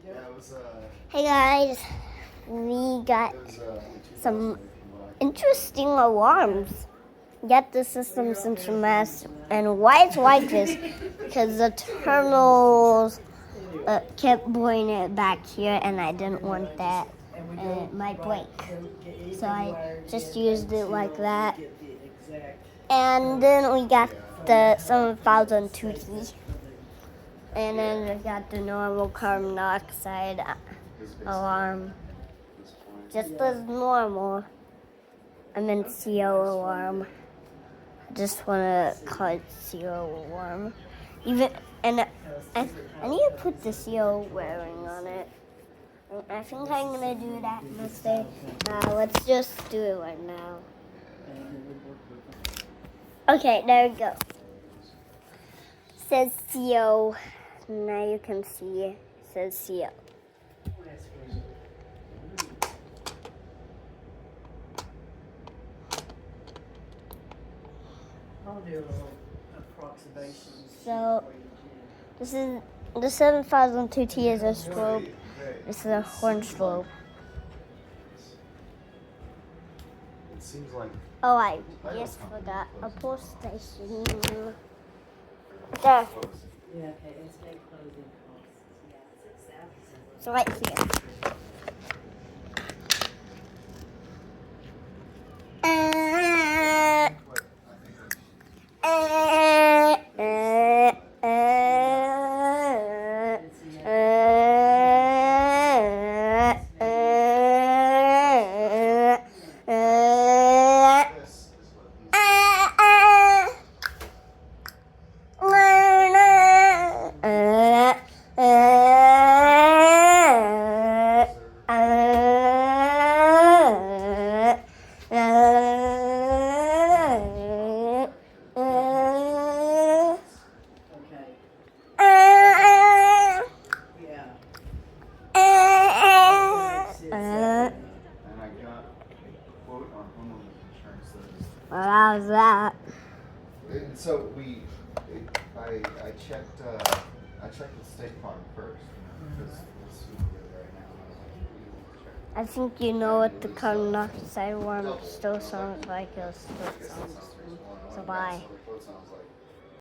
Hey guys, we got some interesting alarms. Get the system since mess, and why it's like this? Because the terminals kept blowing it back here, and I didn't want that, and it might break. So I just used it like that. And then we got the 7002T. And then we got the normal carbon monoxide alarm. Just as normal. And then CO alarm. I just want to call it CO alarm. I need to put the CO wearing on it. I think I'm going to do that instead. Let's just do it right now. Okay, there we go. Says CO. Now you can see it says CO. I'll do a little approximation. So this is the 7002T is a strobe. This is a horn strobe. It seems like I just forgot a pull station. There. Yeah, okay, estimate closing costs. Yeah, 6,000. So right here. How's that? And so I checked with State Farm first, because we'll see right now. I think you know what the carbon monoxide worm still sounds like. It still sounds. So bye.